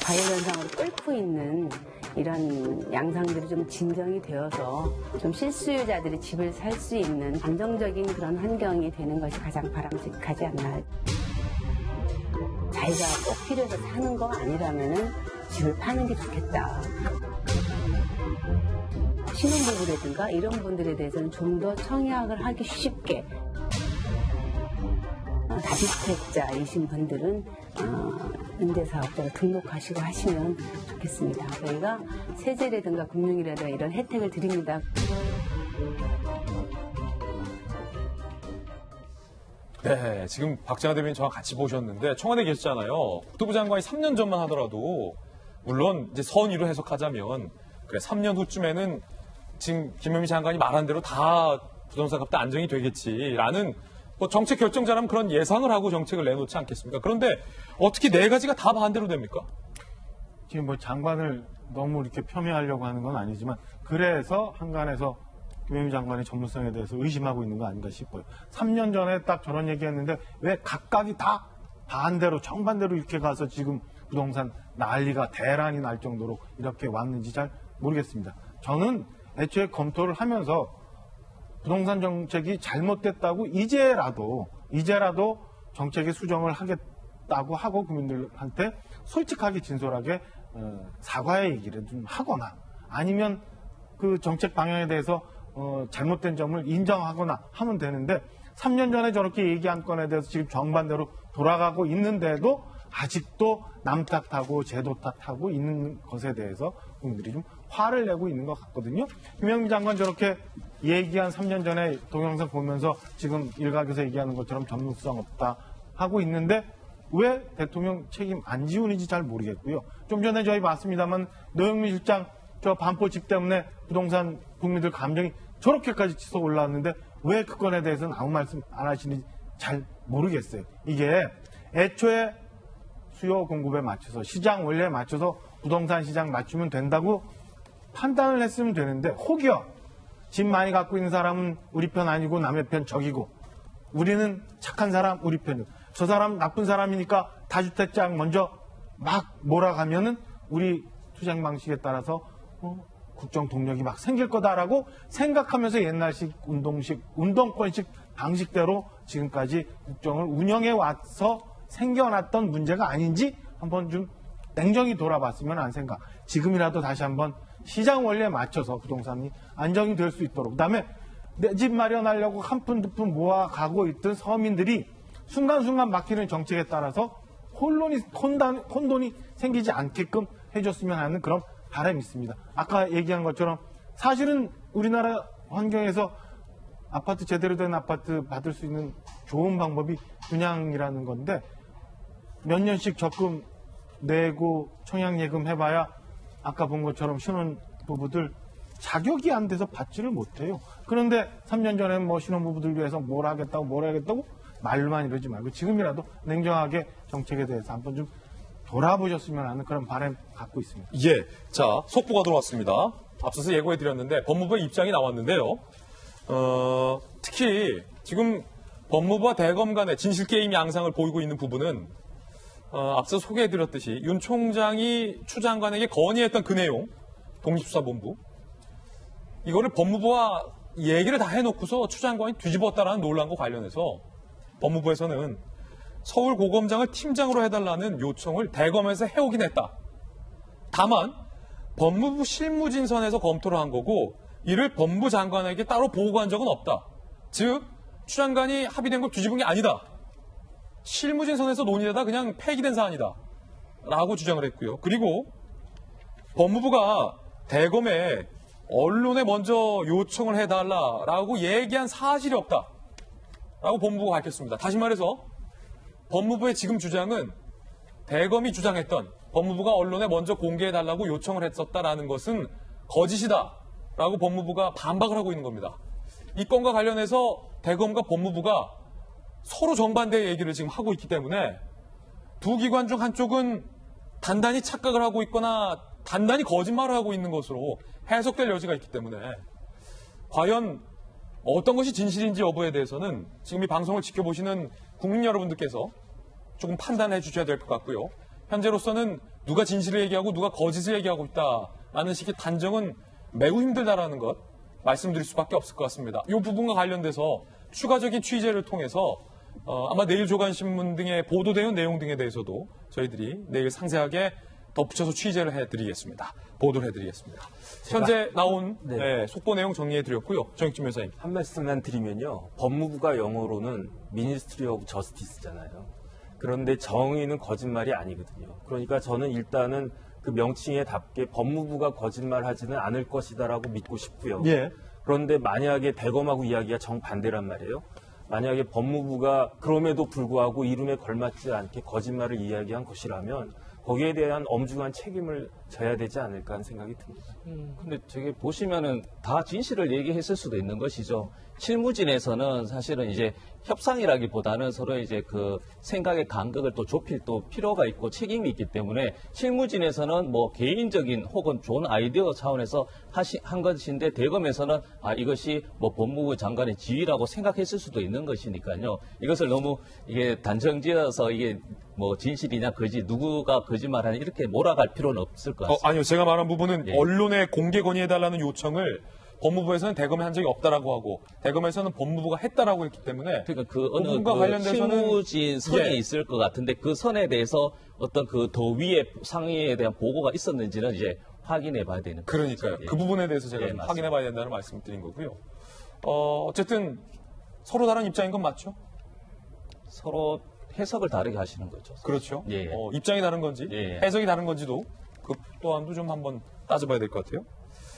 과열현상으로 끓고 있는 이런 양상들이 좀 진정이 되어서 좀 실수요자들이 집을 살 수 있는 안정적인 그런 환경이 되는 것이 가장 바람직하지 않나. 자기가 꼭 필요해서 사는 거 아니라면은 집을 파는 게 좋겠다. 신혼부부라든가 이런 분들에 대해서는 좀 더 청약을 하기 쉽게 다주택자이신 분들은 임대사업자로 등록하시고 하시면 좋겠습니다. 저희가 세제라든가 금융이라든가 이런 혜택을 드립니다. 네, 지금 박정아 대변인 저와 같이 보셨는데 청와대에 계셨잖아요. 국토부 장관이 3년 전만 하더라도 물론 이제 선의로 해석하자면 그래 3년 후쯤에는 지금 김현미 장관이 말한 대로 다 부동산 값도 안정이 되겠지라는 뭐 정책 결정자라면 그런 예상을 하고 정책을 내놓지 않겠습니까? 그런데 어떻게 네 가지가 다 반대로 됩니까? 지금 뭐 장관을 너무 이렇게 폄훼하려고 하는 건 아니지만 그래서 한간에서 김현미 장관의 전문성에 대해서 의심하고 있는 거 아닌가 싶어요. 3년 전에 딱 저런 얘기했는데 왜 각각이 다 반대로 정반대로 이렇게 가서 지금 부동산 난리가 대란이 날 정도로 이렇게 왔는지 잘 모르겠습니다. 저는 애초에 검토를 하면서 부동산 정책이 잘못됐다고 이제라도 정책의 수정을 하겠다고 하고 국민들한테 솔직하게 진솔하게 사과의 얘기를 좀 하거나 아니면 그 정책 방향에 대해서 잘못된 점을 인정하거나 하면 되는데 3년 전에 저렇게 얘기한 건에 대해서 지금 정반대로 돌아가고 있는데도 아직도 남 탓하고 제도 탓하고 있는 것에 대해서 국민들이 좀 화를 내고 있는 것 같거든요. 김현미 장관 저렇게 얘기한 3년 전에 동영상 보면서 지금 일각에서 얘기하는 것처럼 전문성 없다 하고 있는데 왜 대통령 책임 안 지우는지 잘 모르겠고요. 좀 전에 저희 봤습니다만 노영민 실장 저 반포집 때문에 부동산 국민들 감정이 저렇게까지 치솟아 올라왔는데 왜 그 건에 대해서는 아무 말씀 안 하시는지 잘 모르겠어요. 이게 애초에 수요 공급에 맞춰서 시장 원리에 맞춰서 부동산 시장 맞추면 된다고 판단을 했으면 되는데 혹여 집 많이 갖고 있는 사람은 우리 편 아니고 남의 편 적이고 우리는 착한 사람 우리 편이고 저 사람 나쁜 사람이니까 다주택자 먼저 막 몰아가면은 우리 투쟁 방식에 따라서 국정 동력이 막 생길 거다라고 생각하면서 옛날식 운동권식 방식대로 지금까지 국정을 운영해 와서 생겨났던 문제가 아닌지 한번 좀 냉정히 돌아봤으면 하는 생각. 지금이라도 다시 한번 시장 원리에 맞춰서 부동산이 안정이 될 수 있도록. 그다음에 내 집 마련하려고 한 푼 두 푼 모아가고 있던 서민들이 순간순간 막히는 정책에 따라서 혼돈이 생기지 않게끔 해줬으면 하는 그런 바람이 있습니다. 아까 얘기한 것처럼 사실은 우리나라 환경에서 아파트 제대로 된 아파트 받을 수 있는 좋은 방법이 분양이라는 건데 몇 년씩 적금 내고 청약예금 해봐야 아까 본 것처럼 신혼부부들 자격이 안 돼서 받지를 못해요. 그런데 3년 전에 뭐 신혼부부들 위해서 뭘 하겠다고 말로만 이러지 말고 지금이라도 냉정하게 정책에 대해서 한번 좀 돌아보셨으면 하는 그런 바람 갖고 있습니다. 예. 자, 속보가 들어왔습니다. 앞서서 예고해드렸는데 법무부의 입장이 나왔는데요. 특히 지금 법무부와 대검 간의 진실게임 양상을 보이고 있는 부분은 앞서 소개해드렸듯이 윤 총장이 추 장관에게 건의했던 그 내용, 독립수사본부. 이거를 법무부와 얘기를 다 해놓고서 추 장관이 뒤집었다라는 논란과 관련해서 법무부에서는 서울고검장을 팀장으로 해달라는 요청을 대검에서 해오긴 했다. 다만 법무부 실무진선에서 검토를 한 거고 이를 법무부 장관에게 따로 보고한 적은 없다. 즉, 추 장관이 합의된 걸 뒤집은 게 아니다. 실무진선에서 논의되다 그냥 폐기된 사안이다. 라고 주장을 했고요. 그리고 법무부가 대검에 언론에 먼저 요청을 해달라라고 얘기한 사실이 없다. 라고 법무부가 밝혔습니다. 다시 말해서 법무부의 지금 주장은 대검이 주장했던 법무부가 언론에 먼저 공개해달라고 요청을 했었다라는 것은 거짓이다. 라고 법무부가 반박을 하고 있는 겁니다. 이 건과 관련해서 대검과 법무부가 서로 정반대의 얘기를 지금 하고 있기 때문에 두 기관 중 한쪽은 단단히 착각을 하고 있거나 단단히 거짓말을 하고 있는 것으로 해석될 여지가 있기 때문에 과연 어떤 것이 진실인지 여부에 대해서는 지금 이 방송을 지켜보시는 국민 여러분들께서 조금 판단해 주셔야 될 것 같고요. 현재로서는 누가 진실을 얘기하고 누가 거짓을 얘기하고 있다라는 식의 단정은 매우 힘들다라는 것 말씀드릴 수밖에 없을 것 같습니다. 이 부분과 관련돼서 추가적인 취재를 통해서 아마 내일 조간신문 등에 보도되는 내용 등에 대해서도 저희들이 내일 상세하게 덧붙여서 취재를 해드리겠습니다. 보도를 해드리겠습니다. 현재 나온 속보 내용 정리해드렸고요. 정익진 변호사님. 한 말씀만 드리면요. 법무부가 영어로는 Ministry of Justice잖아요. 그런데 정의는 거짓말이 아니거든요. 그러니까 저는 일단은 그 명칭에 답게 법무부가 거짓말하지는 않을 것이다라고 믿고 싶고요. 예. 그런데 만약에 대검하고 이야기가 정반대란 말이에요. 만약에 법무부가 그럼에도 불구하고 이름에 걸맞지 않게 거짓말을 이야기한 것이라면 거기에 대한 엄중한 책임을 져야 되지 않을까 하는 생각이 듭니다. 근데 저기 보시면은 다 진실을 얘기했을 수도 있는 것이죠. 실무진에서는 사실은 이제 협상이라기보다는 서로 이제 그 생각의 간극을 또 좁힐 또 필요가 있고 책임이 있기 때문에 실무진에서는 뭐 개인적인 혹은 좋은 아이디어 차원에서 한 것인데 대검에서는 이것이 뭐 법무부 장관의 지위라고 생각했을 수도 있는 것이니까요. 이것을 너무 이게 단정지어서 이게 뭐 진실이냐 거짓 누구가 거짓말하냐 이렇게 몰아갈 필요는 없을 것 같습니다. 아니요. 제가 말한 부분은 예. 언론에 공개 건의해달라는 요청을 법무부에서는 대검에 한 적이 없다라고 하고 대검에서는 법무부가 했다라고 했기 때문에 그러니까 그 어느 부분과 그 관련돼서는 실무진 선이 예. 있을 것 같은데 그 선에 대해서 어떤 그 더 위에 상위에 대한 보고가 있었는지는 이제 확인해 봐야 되는 거죠. 그러니까요. 예. 그 부분에 대해서 제가 예, 좀 맞습니다. 확인해 봐야 된다는 말씀을 드린 거고요. 어쨌든 서로 다른 입장인 건 맞죠? 서로 해석을 다르게 하시는 거죠. 그렇죠. 예. 입장이 다른 건지 예. 해석이 다른 건지도 그 또한도 좀 한번 따져봐야 될 것 같아요.